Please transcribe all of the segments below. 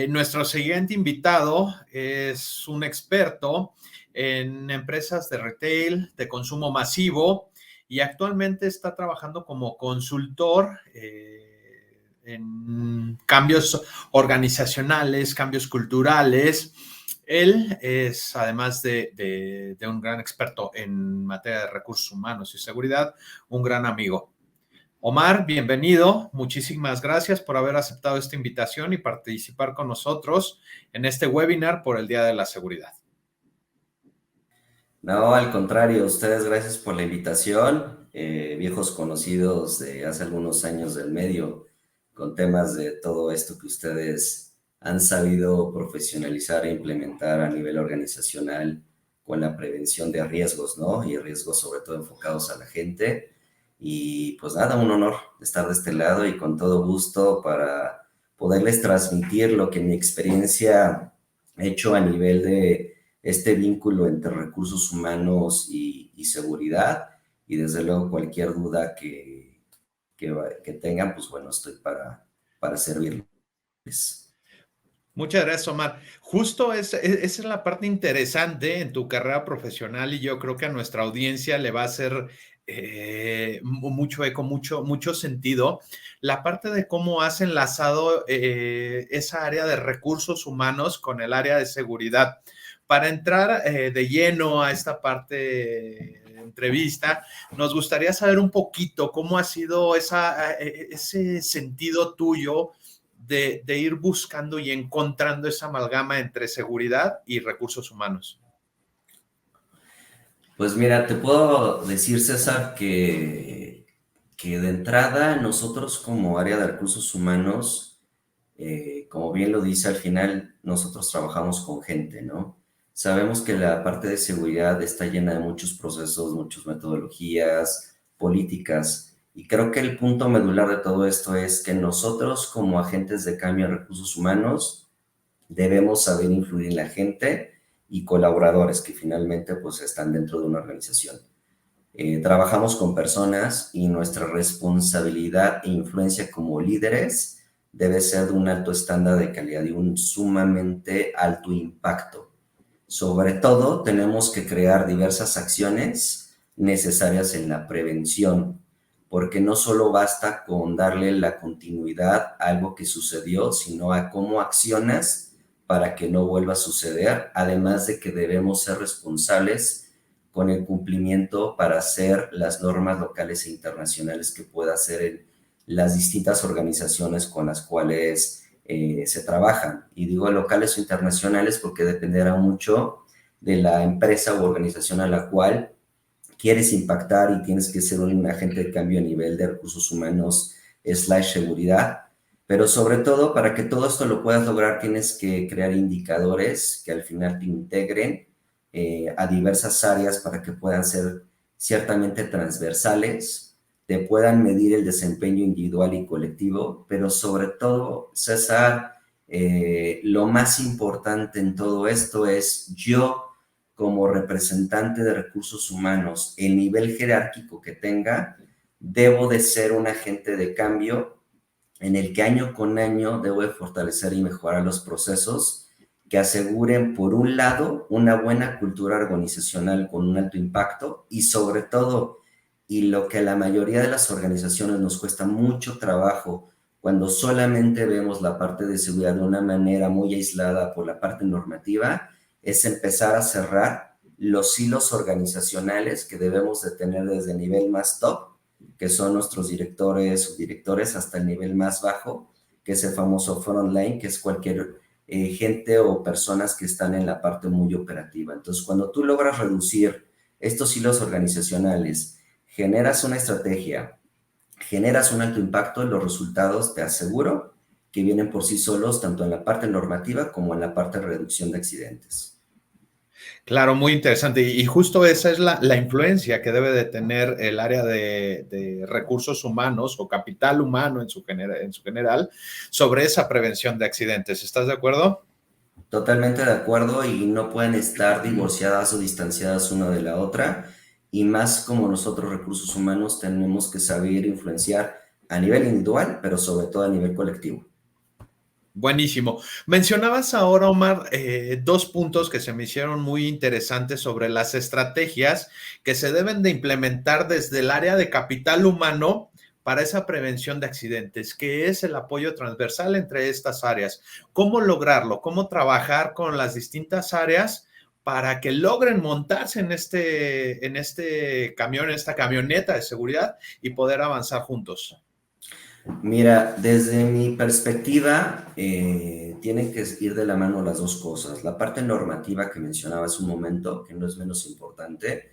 Nuestro siguiente invitado es un experto en empresas de retail, de consumo masivo, y actualmente está trabajando como consultor en cambios organizacionales, cambios culturales. Él es, además de un gran experto en materia de recursos humanos y seguridad, un gran amigo. Omar, bienvenido. Muchísimas gracias por haber aceptado esta invitación y participar con nosotros en este webinar por el Día de la Seguridad. No, al contrario, ustedes gracias por la invitación, viejos conocidos de hace algunos años del medio, con temas de todo esto que ustedes han sabido profesionalizar e implementar a nivel organizacional con la prevención de riesgos, ¿no? Y riesgos sobre todo enfocados a la gente. Y pues nada, un honor estar de este lado y con todo gusto para poderles transmitir lo que mi experiencia ha hecho a nivel de este vínculo entre recursos humanos y seguridad, y desde luego cualquier duda que tengan, pues bueno, estoy para servirles. Muchas gracias, Omar. Justo esa es la parte interesante en tu carrera profesional y yo creo que a nuestra audiencia le va a hacer mucho eco, mucho sentido. La parte de cómo has enlazado esa área de recursos humanos con el área de seguridad. Para entrar de lleno a esta parte de entrevista, nos gustaría saber un poquito cómo ha sido ese sentido tuyo de ir buscando y encontrando esa amalgama entre seguridad y recursos humanos. Pues mira, te puedo decir, César, que de entrada nosotros como área de recursos humanos, como bien lo dice al final, nosotros trabajamos con gente, ¿no? Sabemos que la parte de seguridad está llena de muchos procesos, muchas metodologías, políticas, y creo que el punto medular de todo esto es que nosotros como agentes de cambio en recursos humanos debemos saber influir en la gente y colaboradores que finalmente pues están dentro de una organización. Trabajamos con personas y nuestra responsabilidad e influencia como líderes debe ser de un alto estándar de calidad y un sumamente alto impacto. Sobre todo, tenemos que crear diversas acciones necesarias en la prevención, porque no solo basta con darle la continuidad a algo que sucedió, sino a cómo accionas para que no vuelva a suceder, además de que debemos ser responsables con el cumplimiento para hacer las normas locales e internacionales que pueda hacer las distintas organizaciones con las cuales se trabajan. Y digo locales o internacionales porque dependerá mucho de la empresa u organización a la cual quieres impactar y tienes que ser un agente de cambio a nivel de recursos humanos / seguridad. Pero sobre todo, para que todo esto lo puedas lograr, tienes que crear indicadores que al final te integren a diversas áreas para que puedan ser ciertamente transversales, te puedan medir el desempeño individual y colectivo, pero sobre todo, César, lo más importante en todo esto es yo, como representante de recursos humanos, el nivel jerárquico que tenga, debo de ser un agente de cambio en el que año con año debo de fortalecer y mejorar los procesos que aseguren, por un lado, una buena cultura organizacional con un alto impacto y sobre todo, y lo que a la mayoría de las organizaciones nos cuesta mucho trabajo cuando solamente vemos la parte de seguridad de una manera muy aislada por la parte normativa, es empezar a cerrar los hilos organizacionales que debemos de tener desde el nivel más top, que son nuestros directores, subdirectores, hasta el nivel más bajo, que es el famoso frontline, que es cualquier gente o personas que están en la parte muy operativa. Entonces, cuando tú logras reducir estos hilos organizacionales, generas una estrategia, generas un alto impacto, los resultados, te aseguro, que vienen por sí solos, tanto en la parte normativa como en la parte de reducción de accidentes. Claro, muy interesante. Y justo esa es la influencia que debe de tener el área de recursos humanos o capital humano en su general sobre esa prevención de accidentes. ¿Estás de acuerdo? Totalmente de acuerdo, y no pueden estar divorciadas o distanciadas una de la otra, y más como nosotros recursos humanos tenemos que saber influenciar a nivel individual, pero sobre todo a nivel colectivo. Buenísimo. Mencionabas ahora, Omar, dos puntos que se me hicieron muy interesantes sobre las estrategias que se deben de implementar desde el área de capital humano para esa prevención de accidentes, que es el apoyo transversal entre estas áreas. ¿Cómo lograrlo? ¿Cómo trabajar con las distintas áreas para que logren montarse en este camión, en esta camioneta de seguridad y poder avanzar juntos? Mira, desde mi perspectiva, tienen que ir de la mano las dos cosas. La parte normativa que mencionaba hace un momento, que no es menos importante.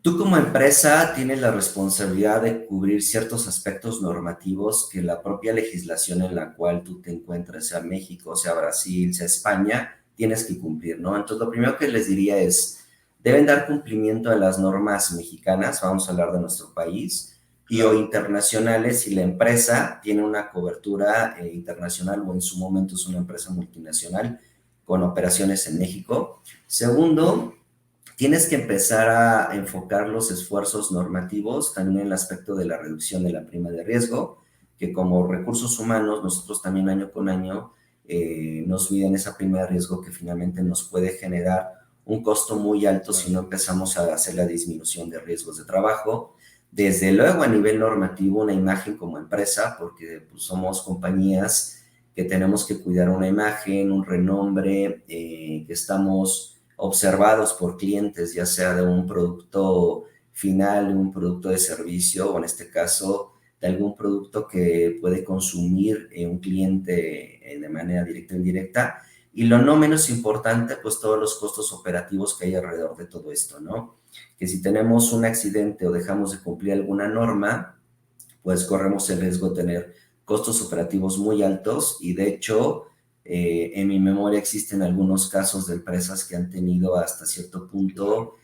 Tú como empresa tienes la responsabilidad de cubrir ciertos aspectos normativos que la propia legislación en la cual tú te encuentres, sea México, sea Brasil, sea España, tienes que cumplir, ¿no? Entonces, lo primero que les diría es, deben dar cumplimiento a las normas mexicanas, vamos a hablar de nuestro país, y o Claro. internacionales si la empresa tiene una cobertura internacional o en su momento es una empresa multinacional con operaciones en México. Segundo, tienes que empezar a enfocar los esfuerzos normativos también en el aspecto de la reducción de la prima de riesgo, que como recursos humanos nosotros también año con año nos miden esa prima de riesgo que finalmente nos puede generar un costo muy alto si no empezamos a hacer la disminución de riesgos de trabajo. Desde luego a nivel normativo, una imagen como empresa, porque pues, somos compañías que tenemos que cuidar una imagen, un renombre, que estamos observados por clientes, ya sea de un producto final, de un producto de servicio o en este caso de algún producto que puede consumir un cliente de manera directa o indirecta. Y lo no menos importante, pues todos los costos operativos que hay alrededor de todo esto, ¿no? Que si tenemos un accidente o dejamos de cumplir alguna norma, pues corremos el riesgo de tener costos operativos muy altos y de hecho en mi memoria existen algunos casos de empresas que han tenido hasta cierto punto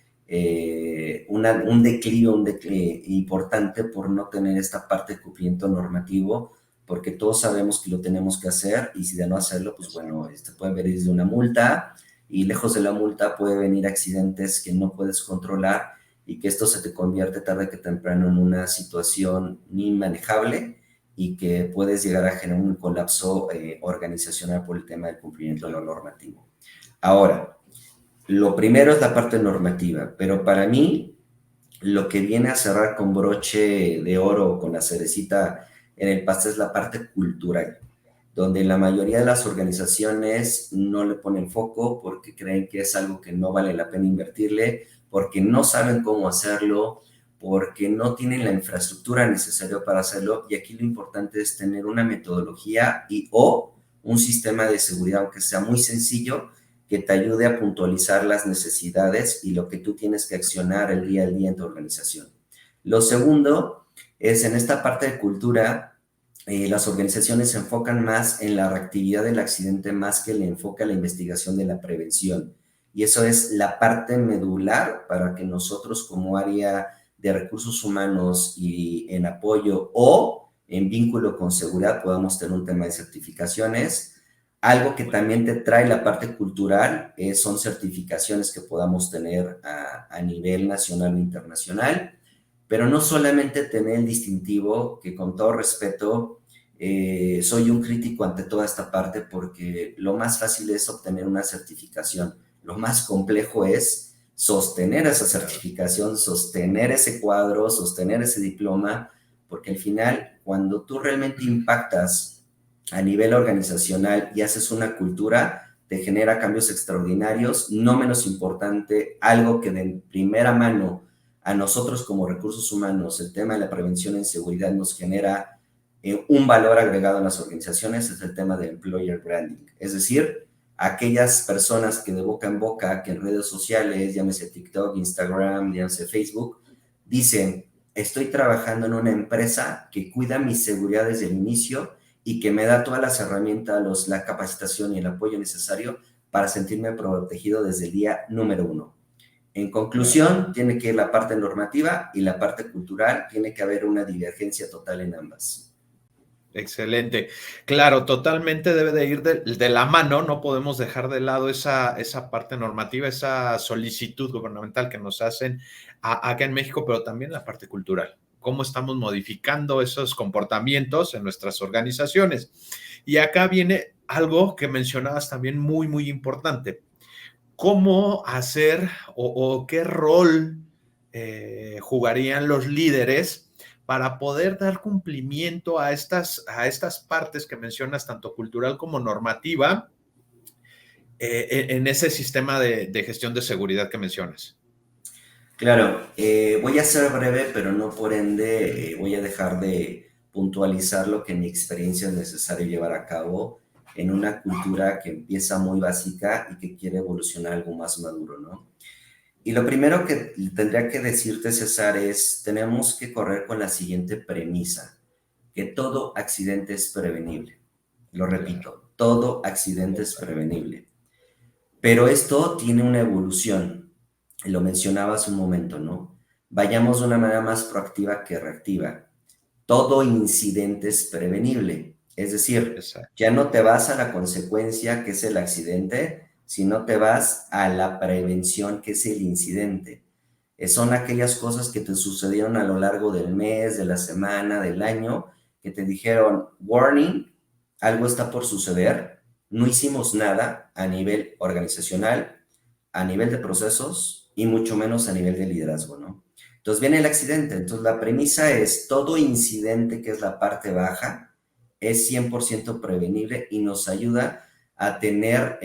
un declive importante por no tener esta parte de cumplimiento normativo, porque todos sabemos que lo tenemos que hacer y si de no hacerlo, pues bueno, puede venir desde una multa y lejos de la multa puede venir accidentes que no puedes controlar y que esto se te convierte tarde que temprano en una situación inmanejable y que puedes llegar a generar un colapso organizacional por el tema del cumplimiento de lo normativo. Ahora, lo primero es la parte normativa, pero para mí lo que viene a cerrar con broche de oro, con la cerecita en el pastel es la parte cultural, donde la mayoría de las organizaciones no le ponen foco porque creen que es algo que no vale la pena invertirle, porque no saben cómo hacerlo, porque no tienen la infraestructura necesaria para hacerlo. Y aquí lo importante es tener una metodología y o un sistema de seguridad, aunque sea muy sencillo, que te ayude a puntualizar las necesidades y lo que tú tienes que accionar el día a día en tu organización. Lo segundo es en esta parte de cultura, las organizaciones se enfocan más en la reactividad del accidente más que le enfoca la investigación de la prevención. Y eso es la parte medular para que nosotros como área de recursos humanos y en apoyo o en vínculo con seguridad podamos tener un tema de certificaciones. Algo que también te trae la parte cultural son certificaciones que podamos tener a nivel nacional o internacional, pero no solamente tener el distintivo, que con todo respeto, soy un crítico ante toda esta parte porque lo más fácil es obtener una certificación, lo más complejo es sostener esa certificación, sostener ese cuadro, sostener ese diploma, porque al final, cuando tú realmente impactas a nivel organizacional y haces una cultura, te genera cambios extraordinarios, no menos importante, algo que de primera mano a nosotros como recursos humanos, el tema de la prevención en seguridad nos genera un valor agregado en las organizaciones, es el tema de employer branding. Es decir, aquellas personas que de boca en boca, que en redes sociales, llámese TikTok, Instagram, llámese Facebook, dicen, estoy trabajando en una empresa que cuida mi seguridad desde el inicio y que me da todas las herramientas, la capacitación y el apoyo necesario para sentirme protegido desde el día número uno. En conclusión, tiene que ir la parte normativa y la parte cultural, tiene que haber una divergencia total en ambas. Excelente. Claro, totalmente debe de ir de la mano, no podemos dejar de lado esa parte normativa, esa solicitud gubernamental que nos hacen acá en México, pero también la parte cultural. Cómo estamos modificando esos comportamientos en nuestras organizaciones. Y acá viene algo que mencionabas también muy, muy importante. ¿Cómo hacer o qué rol jugarían los líderes para poder dar cumplimiento a estas partes que mencionas, tanto cultural como normativa, en ese sistema de gestión de seguridad que mencionas? Claro, voy a ser breve, pero no por ende voy a dejar de puntualizar lo que en mi experiencia es necesario llevar a cabo en una cultura que empieza muy básica y que quiere evolucionar a algo más maduro, ¿no? Y lo primero que tendría que decirte, César, es tenemos que correr con la siguiente premisa, que todo accidente es prevenible. Lo Claro. repito, todo accidente es prevenible. Pero esto tiene una evolución, lo mencionaba hace un momento, ¿no? Vayamos de una manera más proactiva que reactiva. Todo incidente es prevenible, es decir, Exacto. ya no te vas a la consecuencia que es el accidente, sino te vas a la prevención que es el incidente. Son aquellas cosas que te sucedieron a lo largo del mes, de la semana, del año, que te dijeron, warning, algo está por suceder, no hicimos nada a nivel organizacional, a nivel de procesos y mucho menos a nivel de liderazgo, ¿no? Entonces viene el accidente. Entonces la premisa es, todo incidente que es la parte baja es 100% prevenible y nos ayuda a tener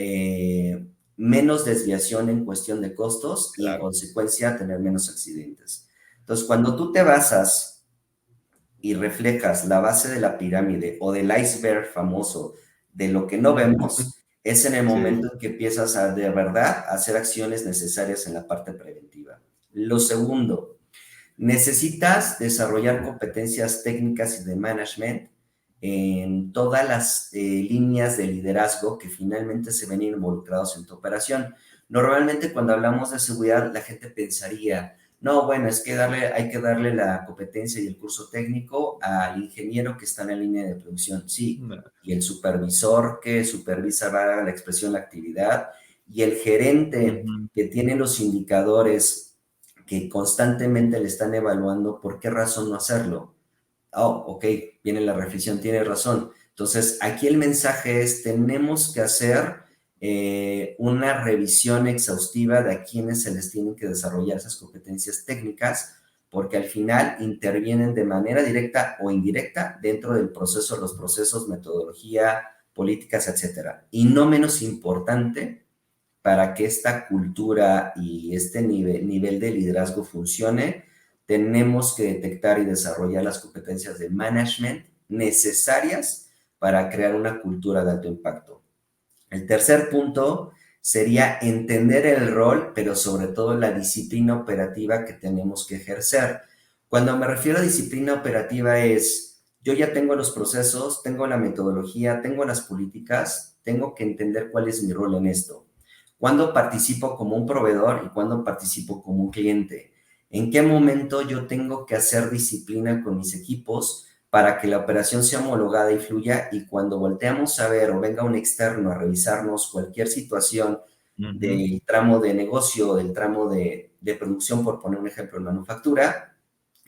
menos desviación en cuestión de costos y en Claro. consecuencia tener menos accidentes. Entonces cuando tú te basas y reflejas la base de la pirámide o del iceberg famoso de lo que no vemos, es en el Sí, momento en que empiezas a de verdad hacer acciones necesarias en la parte preventiva. Lo segundo, necesitas desarrollar competencias técnicas y de management en todas las líneas de liderazgo que finalmente se ven involucrados en tu operación. Normalmente cuando hablamos de seguridad, la gente pensaría, no, bueno, es que hay que darle la competencia y el curso técnico al ingeniero que está en la línea de producción. Sí, no, y el supervisor que supervisa la expresión, la actividad, y el gerente ujú, que tiene los indicadores que constantemente le están evaluando por qué razón no hacerlo. Oh, ok, viene la reflexión, tiene razón. Entonces, aquí el mensaje es, tenemos que hacer una revisión exhaustiva de a quienes se les tienen que desarrollar esas competencias técnicas, porque al final intervienen de manera directa o indirecta dentro del proceso, los procesos, metodología, políticas, etcétera. Y no menos importante, para que esta cultura y este nivel de liderazgo funcione, tenemos que detectar y desarrollar las competencias de management necesarias para crear una cultura de alto impacto. El tercer punto sería entender el rol, pero sobre todo la disciplina operativa que tenemos que ejercer. Cuando me refiero a disciplina operativa es, yo ya tengo los procesos, tengo la metodología, tengo las políticas, tengo que entender cuál es mi rol en esto. ¿Cuándo participo como un proveedor y cuándo participo como un cliente? ¿En qué momento yo tengo que hacer disciplina con mis equipos para que la operación sea homologada y fluya? Y cuando volteamos a ver o venga un externo a revisarnos cualquier situación ujú, del tramo de negocio, del tramo de producción, por poner un ejemplo en manufactura,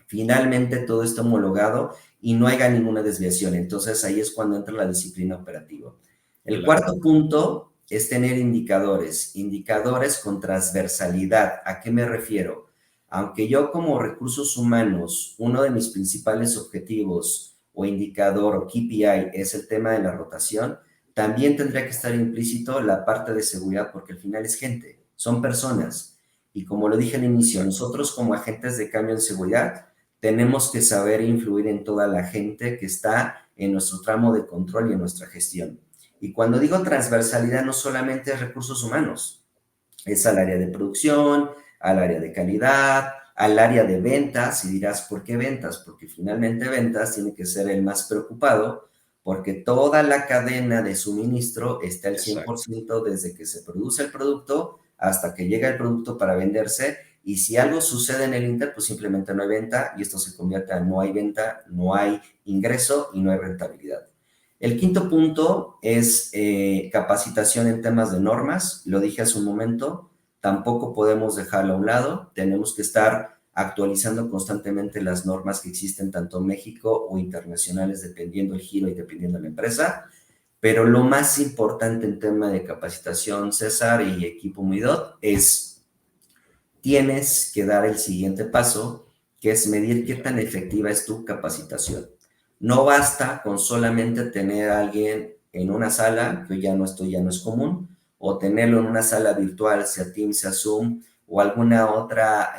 finalmente todo está homologado y no haya ninguna desviación. Entonces ahí es cuando entra la disciplina operativa. El claro. cuarto punto es tener indicadores, indicadores con transversalidad. ¿A qué me refiero? Aunque yo como recursos humanos, uno de mis principales objetivos o indicador o KPI es el tema de la rotación, también tendría que estar implícito la parte de seguridad porque al final es gente, son personas. Y como lo dije al inicio, Exacto. nosotros como agentes de cambio en seguridad tenemos que saber influir en toda la gente que está en nuestro tramo de control y en nuestra gestión. Y cuando digo transversalidad, no solamente es recursos humanos, es al área de producción, al área de calidad, al área de ventas. Y dirás, ¿por qué ventas? Porque finalmente ventas tiene que ser el más preocupado porque toda la cadena de suministro está al Exacto. 100% desde que se produce el producto hasta que llega el producto para venderse. Y si algo sucede en el Inter, pues simplemente no hay venta y esto se convierte en no hay venta, no hay ingreso y no hay rentabilidad. El quinto punto es capacitación en temas de normas. Lo dije hace un momento, tampoco podemos dejarlo a un lado. Tenemos que estar actualizando constantemente las normas que existen tanto en México o internacionales, dependiendo el giro y dependiendo de la empresa. Pero lo más importante en tema de capacitación, César y equipo Midot, es tienes que dar el siguiente paso, que es medir qué tan efectiva es tu capacitación. No basta con solamente tener a alguien en una sala, que ya no es común, o tenerlo en una sala virtual, sea Teams, sea Zoom, o alguna otra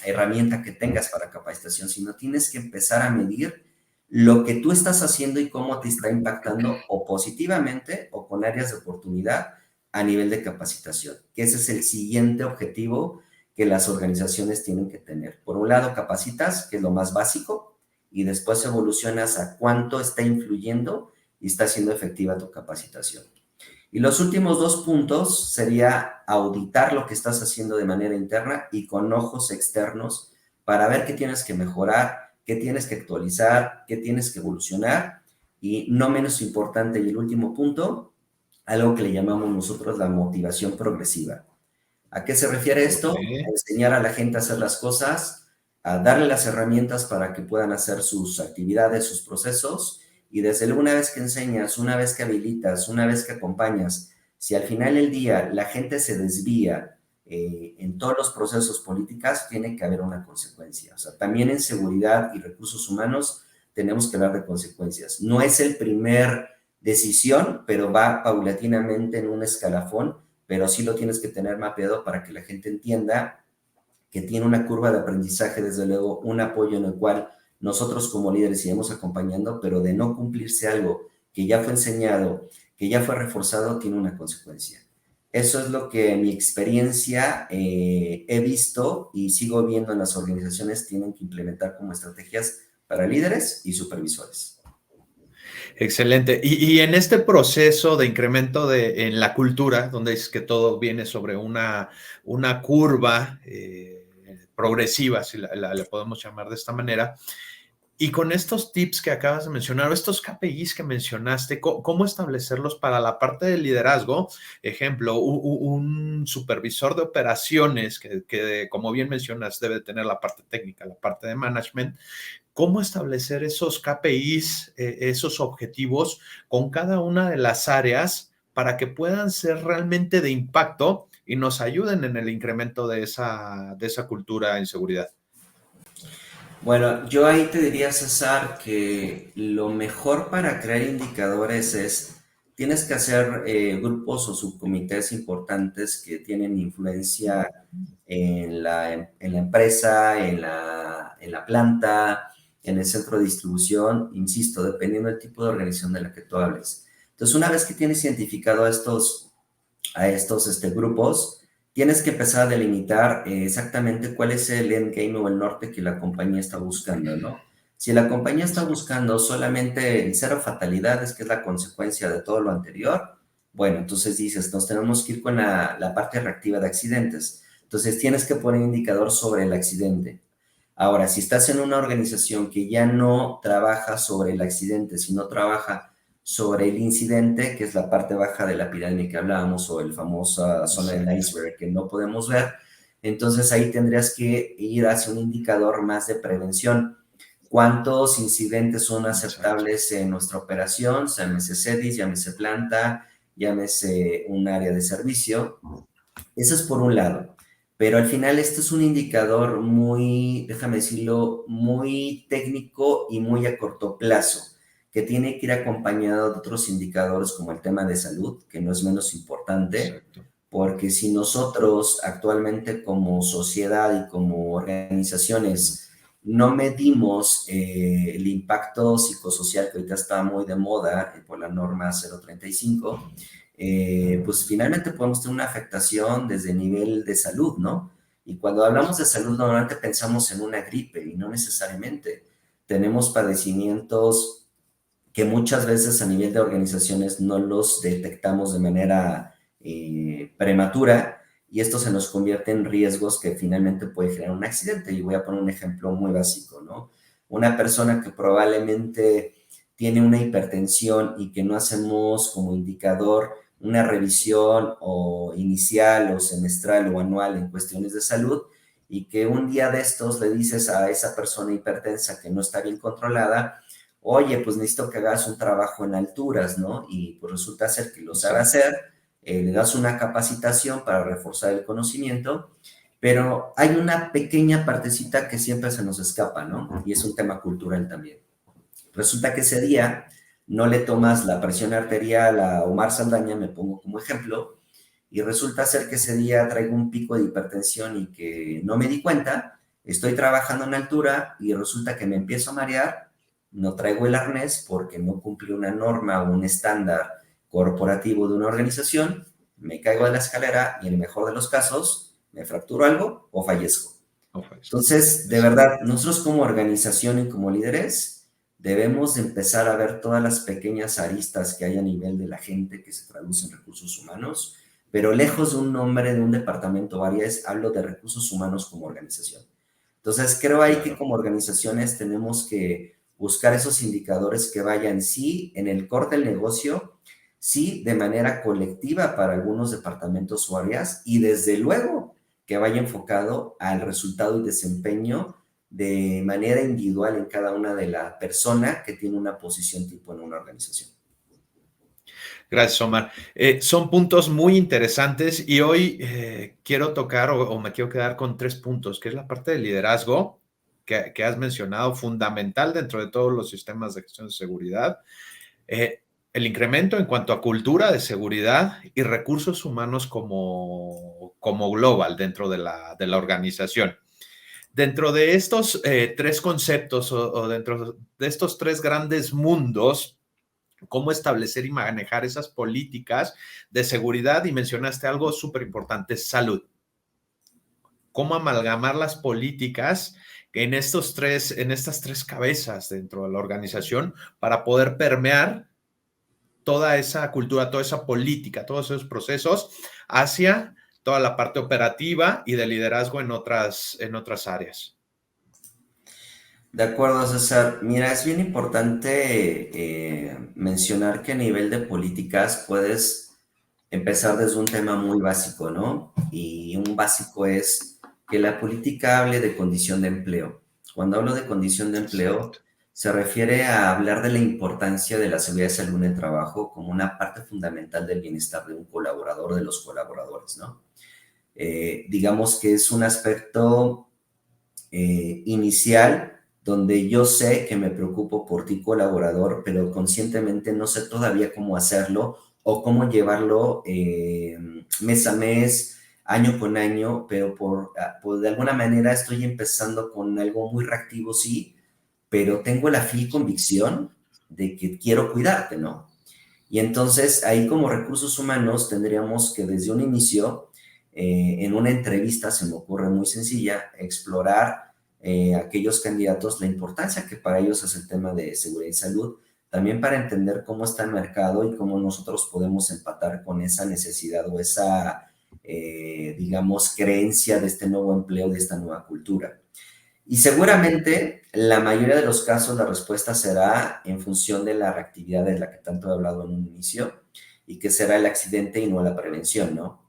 herramienta que tengas para capacitación, sino tienes que empezar a medir lo que tú estás haciendo y cómo te está impactando o positivamente o con áreas de oportunidad a nivel de capacitación, que ese es el siguiente objetivo que las organizaciones tienen que tener. Por un lado, capacitas, que es lo más básico, y después evolucionas a cuánto está influyendo y está siendo efectiva tu capacitación. Y los últimos 2 puntos sería auditar lo que estás haciendo de manera interna y con ojos externos para ver qué tienes que mejorar, qué tienes que actualizar, qué tienes que evolucionar. Y no menos importante, y el último punto, algo que le llamamos nosotros la motivación progresiva. ¿A qué se refiere esto? A Ok. enseñar a la gente a hacer las cosas, a darle las herramientas para que puedan hacer sus actividades, sus procesos, y desde luego una vez que enseñas, una vez que habilitas, una vez que acompañas, si al final del día la gente se desvía en todos los procesos políticos, tiene que haber una consecuencia. O sea, también en seguridad y recursos humanos tenemos que hablar de consecuencias. No es el primer decisión, pero va paulatinamente en un escalafón, pero sí lo tienes que tener mapeado para que la gente entienda que tiene una curva de aprendizaje, desde luego, un apoyo en el cual nosotros como líderes iremos acompañando, pero de no cumplirse algo que ya fue enseñado, que ya fue reforzado, tiene una consecuencia. Eso es lo que en mi experiencia he visto y sigo viendo en las organizaciones tienen que implementar como estrategias para líderes y supervisores. Excelente. Y en este proceso de incremento en la cultura, donde es que todo viene sobre una curva progresiva, si la podemos llamar de esta manera, y con estos tips que acabas de mencionar, o estos KPIs que mencionaste, ¿cómo establecerlos para la parte del liderazgo? Ejemplo, un supervisor de operaciones que, como bien mencionas, debe tener la parte técnica, la parte de management. ¿Cómo establecer esos KPIs, esos objetivos con cada una de las áreas para que puedan ser realmente de impacto y nos ayuden en el incremento de esa cultura en seguridad? Bueno, yo ahí te diría, César, que lo mejor para crear indicadores es, tienes que hacer grupos o subcomités importantes que tienen influencia en la empresa, en la planta, en el centro de distribución, insisto, dependiendo del tipo de organización de la que tú hables. Entonces, una vez que tienes identificado a estos grupos, tienes que empezar a delimitar exactamente cuál es el endgame o el norte que la compañía está buscando, ¿no? Si la compañía está buscando solamente el cero fatalidades, que es la consecuencia de todo lo anterior, bueno, entonces dices, nos tenemos que ir con la parte reactiva de accidentes. Entonces tienes que poner indicador sobre el accidente. Ahora, si estás en una organización que ya no trabaja sobre el accidente, sino trabaja sobre el incidente, que es la parte baja de la pirámide que hablábamos, o el famosa zona del Exacto. iceberg que no podemos ver, entonces ahí tendrías que ir hacia un indicador más de prevención. ¿Cuántos incidentes son Exacto. aceptables en nuestra operación? Llámese CEDIS, llámese planta, llámese un área de servicio. Eso es por un lado. Pero al final este es un indicador muy, déjame decirlo, muy técnico y muy a corto plazo, que tiene que ir acompañado de otros indicadores como el tema de salud, que no es menos importante, Exacto. porque si nosotros actualmente como sociedad y como organizaciones no medimos el impacto psicosocial que ahorita está muy de moda por la norma 035, pues finalmente podemos tener una afectación desde el nivel de salud, ¿no? Y cuando hablamos de salud, normalmente pensamos en una gripe y no necesariamente. Tenemos padecimientos que muchas veces a nivel de organizaciones no los detectamos de manera prematura y esto se nos convierte en riesgos que finalmente puede generar un accidente. Y voy a poner un ejemplo muy básico, ¿no? Una persona que probablemente tiene una hipertensión y que no hacemos como indicador una revisión o inicial o semestral o anual en cuestiones de salud y que un día de estos le dices a esa persona hipertensa que no está bien controlada, oye, pues necesito que hagas un trabajo en alturas, ¿no? Y pues resulta ser que lo sabe Exacto. hacer, le das una capacitación para reforzar el conocimiento, pero hay una pequeña partecita que siempre se nos escapa, ¿no? Y es un tema cultural también. Resulta que ese día no le tomas la presión arterial a Omar Saldaña, me pongo como ejemplo, y resulta ser que ese día traigo un pico de hipertensión y que no me di cuenta, estoy trabajando en altura y resulta que me empiezo a marear, no traigo el arnés porque no cumplí una norma o un estándar corporativo de una organización, me caigo de la escalera y en el mejor de los casos me fracturo algo o fallezco. Ojo, eso. Entonces, de Exacto. verdad, nosotros como organización y como líderes debemos de empezar a ver todas las pequeñas aristas que hay a nivel de la gente que se traduce en recursos humanos, pero lejos de un nombre de un departamento o áreas, hablo de recursos humanos como organización. Entonces, creo ahí que Claro. como organizaciones tenemos que buscar esos indicadores que vayan, sí, en el core del negocio, sí, de manera colectiva para algunos departamentos o áreas, y desde luego que vaya enfocado al resultado y desempeño de manera individual en cada una de la persona que tiene una posición tipo en una organización. Gracias, Omar. Son puntos muy interesantes y hoy quiero tocar o me quiero quedar con 3 puntos, que es la parte de liderazgo que has mencionado, fundamental dentro de todos los sistemas de gestión de seguridad, el incremento en cuanto a cultura de seguridad y recursos humanos como global dentro de la organización. Dentro de estos 3 conceptos o dentro de estos 3 grandes mundos, cómo establecer y manejar esas políticas de seguridad, y mencionaste algo súper importante, salud. Cómo amalgamar las políticas en estas 3 cabezas dentro de la organización para poder permear toda esa cultura, toda esa política, todos esos procesos hacia toda la parte operativa y de liderazgo en otras áreas. De acuerdo, César. Mira, es bien importante mencionar que a nivel de políticas puedes empezar desde un tema muy básico, ¿no? Y un básico es que la política hable de condición de empleo. Cuando hablo de condición de empleo, Exacto. se refiere a hablar de la importancia de la seguridad y salud en el trabajo como una parte fundamental del bienestar de un colaborador, de los colaboradores, ¿no? Digamos que es un aspecto inicial donde yo sé que me preocupo por ti colaborador, pero conscientemente no sé todavía cómo hacerlo o cómo llevarlo mes a mes, año con año, pero por de alguna manera estoy empezando con algo muy reactivo, sí, pero tengo la fiel convicción de que quiero cuidarte, ¿no? Y entonces ahí como recursos humanos tendríamos que desde un inicio, en una entrevista, se me ocurre muy sencilla, explorar aquellos candidatos la importancia que para ellos es el tema de seguridad y salud, también para entender cómo está el mercado y cómo nosotros podemos empatar con esa necesidad o esa, digamos, creencia de este nuevo empleo, de esta nueva cultura. Y seguramente la mayoría de los casos la respuesta será en función de la reactividad de la que tanto he hablado en un inicio y que será el accidente y no la prevención, ¿no?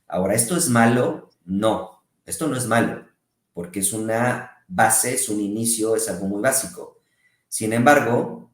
Ahora, ¿esto es malo? No, esto no es malo, porque es una base, es un inicio, es algo muy básico. Sin embargo,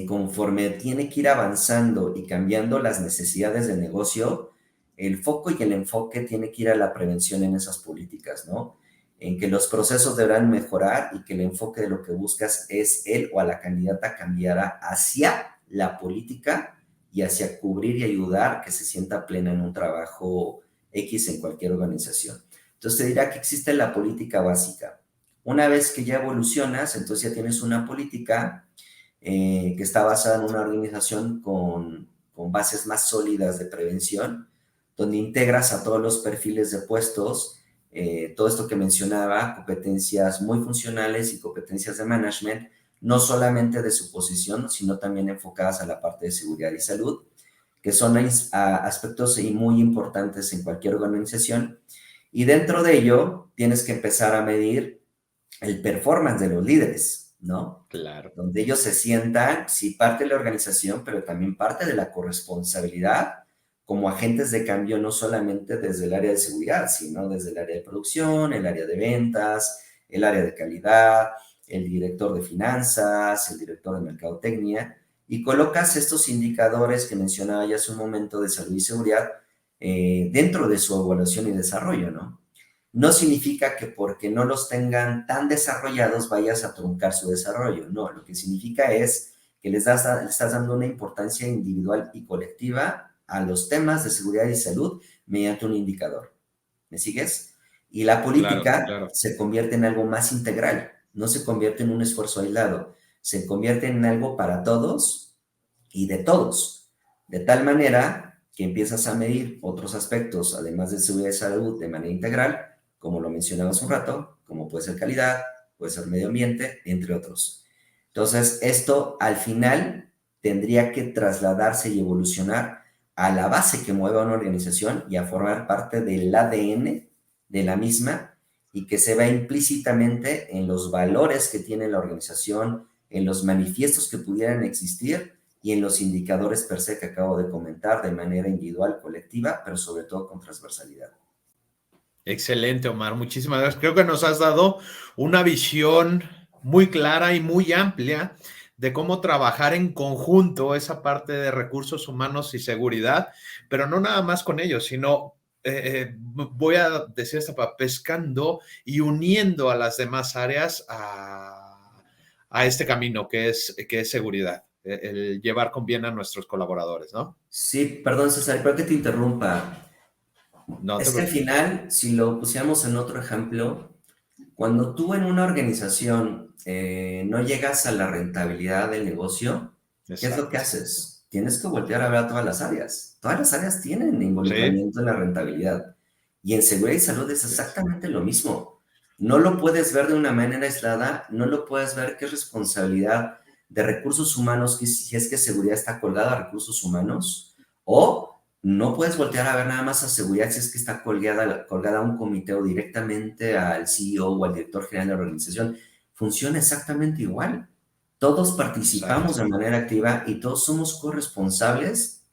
conforme tiene que ir avanzando y cambiando las necesidades del negocio, el foco y el enfoque tiene que ir a la prevención en esas políticas, ¿no? En que los procesos deberán mejorar y que el enfoque de lo que buscas es él o a la candidata cambiará hacia la política y hacia cubrir y ayudar que se sienta plena en un trabajo X en cualquier organización. Entonces te dirá que existe la política básica. Una vez que ya evolucionas, entonces ya tienes una política que está basada en una organización con bases más sólidas de prevención, donde integras a todos los perfiles de puestos, todo esto que mencionaba, competencias muy funcionales y competencias de management, no solamente de su posición, sino también enfocadas a la parte de seguridad y salud, que son aspectos muy importantes en cualquier organización. Y dentro de ello, tienes que empezar a medir el performance de los líderes, ¿no? Claro. Donde ellos se sientan, sí, parte de la organización, pero también parte de la corresponsabilidad como agentes de cambio, no solamente desde el área de seguridad, sino desde el área de producción, el área de ventas, el área de calidad, el director de finanzas, el director de mercadotecnia, y colocas estos indicadores que mencionaba ya hace un momento de salud y seguridad dentro de su evaluación y desarrollo, ¿no? No significa que porque no los tengan tan desarrollados vayas a truncar su desarrollo, no, lo que significa es que le estás dando una importancia individual y colectiva a los temas de seguridad y salud mediante un indicador. ¿Me sigues? Y la Claro, política claro. se convierte en algo más integral, no se convierte en un esfuerzo aislado, se convierte en algo para todos y de todos, de tal manera que empiezas a medir otros aspectos, además de seguridad y salud, de manera integral, como lo mencionaba hace un rato, como puede ser calidad, puede ser medio ambiente, entre otros. Entonces, esto al final tendría que trasladarse y evolucionar a la base que mueve a una organización y a formar parte del ADN de la misma y que se vea implícitamente en los valores que tiene la organización, en los manifiestos que pudieran existir y en los indicadores per se que acabo de comentar de manera individual, colectiva, pero sobre todo con transversalidad. Excelente, Omar. Muchísimas gracias. Creo que nos has dado una visión muy clara y muy amplia de cómo trabajar en conjunto esa parte de recursos humanos y seguridad, pero no nada más con ellos, sino, voy a decir esta para pescando y uniendo a las demás áreas a este camino que es seguridad, el llevar con bien a nuestros colaboradores, ¿no? Sí, perdón César, creo que te interrumpa. No te Es que al preocupes. final, si lo pusiéramos en otro ejemplo, cuando tú en una organización no llegas a la rentabilidad del negocio, ¿qué es lo que Exacto. haces? Tienes que voltear a ver a todas las áreas. Todas las áreas tienen Sí, involucramiento en la rentabilidad. Y en seguridad y salud es así es. exactamente lo mismo. No lo puedes ver de una manera aislada, no lo puedes ver que es responsabilidad de recursos humanos, que si es que seguridad está colgada a recursos humanos, o no puedes voltear a ver nada más a seguridad si es que está colgada a un comité o directamente al CEO o al director general de la organización. Funciona exactamente igual. Todos participamos Exacto. de manera activa y todos somos corresponsables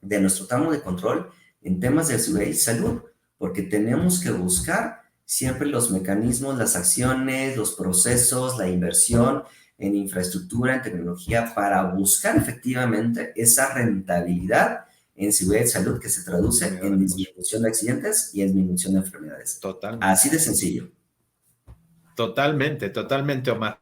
de nuestro tramo de control en temas de seguridad y salud, porque tenemos que buscar siempre los mecanismos, las acciones, los procesos, la inversión en infraestructura, en tecnología, para buscar efectivamente esa rentabilidad en seguridad y salud que se traduce Seguridad de en negocio. disminución de accidentes y en disminución de enfermedades. Así Totalmente. de sencillo. Totalmente, totalmente, Omar.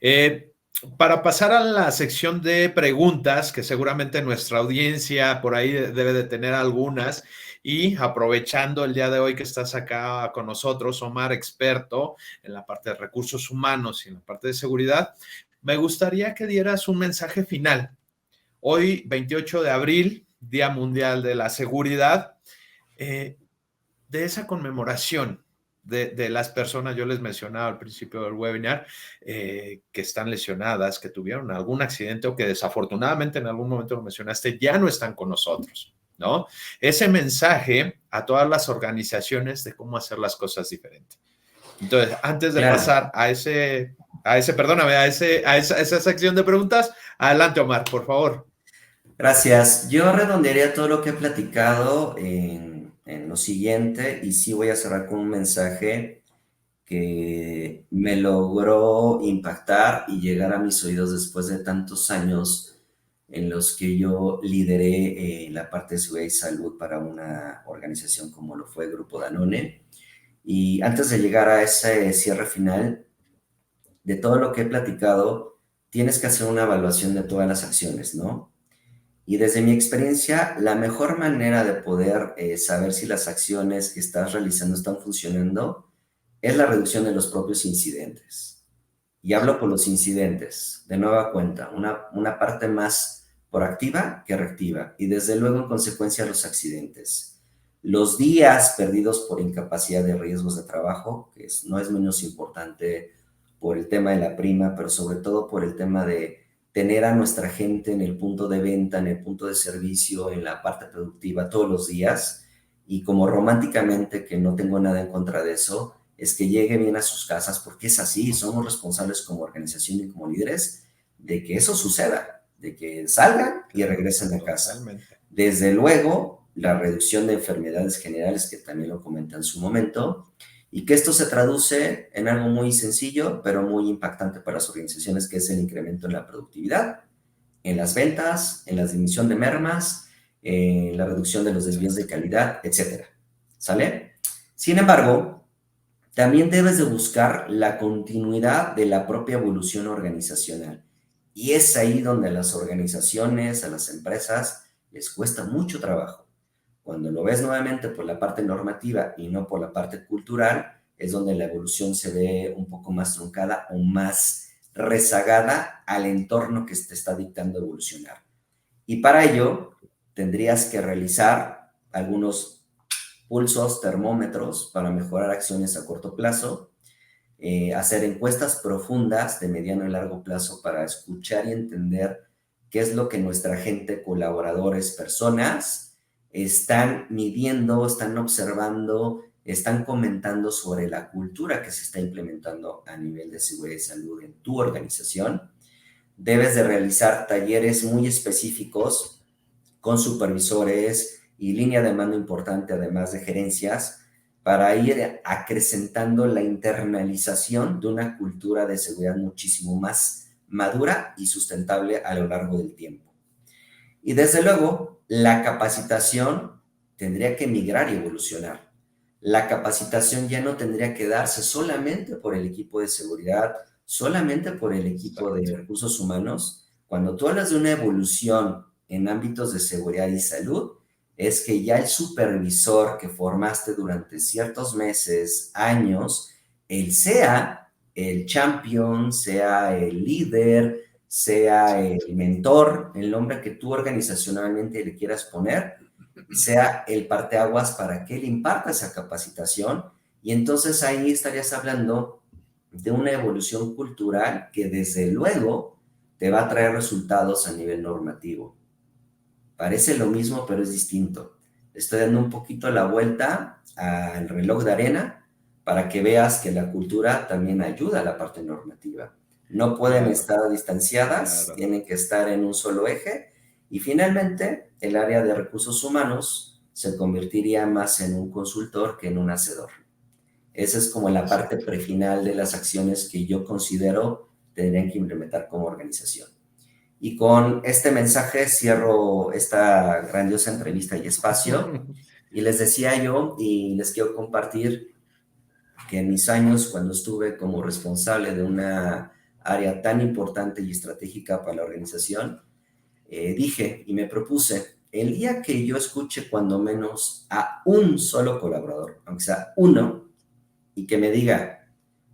Eh, para pasar a la sección de preguntas, que seguramente nuestra audiencia por ahí debe de tener algunas, y aprovechando el día de hoy que estás acá con nosotros, Omar, experto en la parte de recursos humanos y en la parte de seguridad, me gustaría que dieras un mensaje final. Hoy, 28 de abril, Día Mundial de la Seguridad, eh, de esa conmemoración de las personas, yo les mencionaba al principio del webinar, que están lesionadas, que tuvieron algún accidente o que desafortunadamente en algún momento lo mencionaste, ya no están con nosotros, ¿no? Ese mensaje a todas las organizaciones de cómo hacer las cosas diferentes. Entonces, antes de Claro, pasar perdóname, esa sección de preguntas, adelante, Omar, por favor. gracias. Yo redondearía todo lo que he platicado en lo siguiente y sí voy a cerrar con un mensaje que me logró impactar y llegar a mis oídos después de tantos años en los que yo lideré la parte de seguridad y salud para una organización como lo fue Grupo Danone. Y antes de llegar a ese cierre final, de todo lo que he platicado, tienes que hacer una evaluación de todas las acciones, ¿no? Y desde mi experiencia, la mejor manera de poder saber si las acciones que estás realizando están funcionando es la reducción de los propios incidentes. Y hablo por los incidentes, de nueva cuenta, una parte más proactiva que reactiva. Y desde luego, en consecuencia, los accidentes. Los días perdidos por incapacidad de riesgos de trabajo, que no es menos importante por el tema de la prima, pero sobre todo por el tema de tener a nuestra gente en el punto de venta, en el punto de servicio, en la parte productiva todos los días. Y como románticamente, que no tengo nada en contra de eso, es que llegue bien a sus casas, porque es así, somos responsables como organización y como líderes de que eso suceda, de que salgan y Claro, regresen a casa. totalmente. Desde luego, la reducción de enfermedades generales, que también lo comenté en su momento, y que esto se traduce en algo muy sencillo, pero muy impactante para las organizaciones, que es el incremento en la productividad, en las ventas, en la disminución de mermas, en la reducción de los desvíos de calidad, etcétera. ¿Sale? Sin embargo, también debes de buscar la continuidad de la propia evolución organizacional. Y es ahí donde a las organizaciones, a las empresas, les cuesta mucho trabajo. Cuando lo ves nuevamente por la parte normativa y no por la parte cultural, es donde la evolución se ve un poco más truncada o más rezagada al entorno que te está dictando evolucionar. Y para ello tendrías que realizar algunos pulsos, termómetros para mejorar acciones a corto plazo, hacer encuestas profundas de mediano y largo plazo para escuchar y entender qué es lo que nuestra gente, colaboradores, personas, están midiendo, están observando, están comentando sobre la cultura que se está implementando a nivel de seguridad y salud en tu organización. Debes de realizar talleres muy específicos con supervisores y línea de mando importante, además de gerencias, para ir acrecentando la internalización de una cultura de seguridad muchísimo más madura y sustentable a lo largo del tiempo. Y desde luego, la capacitación tendría que migrar y evolucionar. La capacitación ya no tendría que darse solamente por el equipo de seguridad, solamente por el equipo de recursos humanos. Cuando tú hablas de una evolución en ámbitos de seguridad y salud, es que ya el supervisor que formaste durante ciertos meses, años, él sea el champion, sea el líder, sea el mentor, el nombre que tú organizacionalmente le quieras poner, sea el parteaguas para que él imparta esa capacitación, y entonces ahí estarías hablando de una evolución cultural que desde luego te va a traer resultados a nivel normativo. Parece lo mismo, pero es distinto. Estoy dando un poquito la vuelta al reloj de arena para que veas que la cultura también ayuda a la parte normativa. No pueden estar distanciadas, tienen que estar en un solo eje. Y finalmente, el área de recursos humanos se convertiría más en un consultor que en un hacedor. Esa es como la parte prefinal de las acciones que yo considero tendrían que implementar como organización. Y con este mensaje cierro esta grandiosa entrevista y espacio. Y les decía yo, y les quiero compartir, que en mis años, cuando estuve como responsable de una área tan importante y estratégica para la organización, dije y me propuse, el día que yo escuche cuando menos a un solo colaborador, aunque sea uno, y que me diga,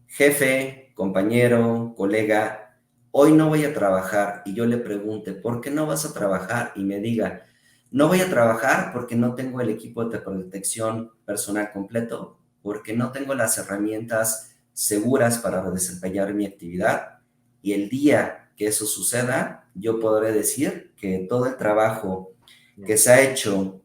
jefe, compañero, colega, hoy no voy a trabajar, y yo le pregunte, ¿por qué no vas a trabajar? Y me diga, no voy a trabajar porque no tengo el equipo de protección personal completo, porque no tengo las herramientas seguras para desempeñar mi actividad, y el día que eso suceda, yo podré decir que todo el trabajo que se ha hecho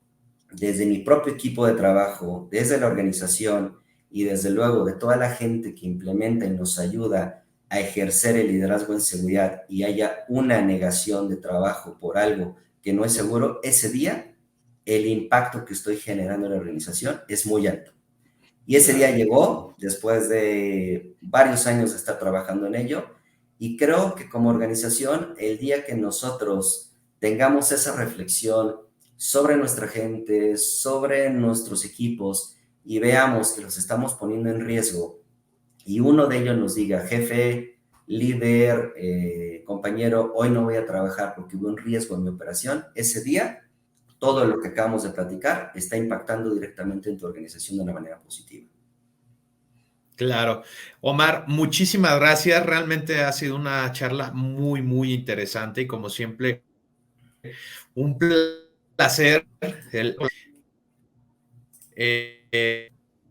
desde mi propio equipo de trabajo, desde la organización y desde luego de toda la gente que implementa y nos ayuda a ejercer el liderazgo en seguridad, y haya una negación de trabajo por algo que no es seguro, ese día el impacto que estoy generando en la organización es muy alto. Y ese día llegó después de varios años de estar trabajando en ello, y creo que como organización, el día que nosotros tengamos esa reflexión sobre nuestra gente, sobre nuestros equipos, y veamos que los estamos poniendo en riesgo, y uno de ellos nos diga, jefe, líder, compañero, hoy no voy a trabajar porque hubo un riesgo en mi operación, ese día todo lo que acabamos de platicar está impactando directamente en tu organización de una manera positiva. Claro. Omar, muchísimas gracias. Realmente ha sido una charla muy, muy interesante y como siempre, un placer.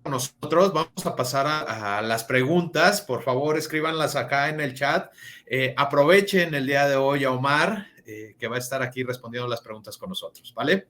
Nosotros vamos a pasar a las preguntas. Por favor, escríbanlas acá en el chat. Aprovechen el día de hoy a Omar, que va a estar aquí respondiendo las preguntas con nosotros, ¿vale?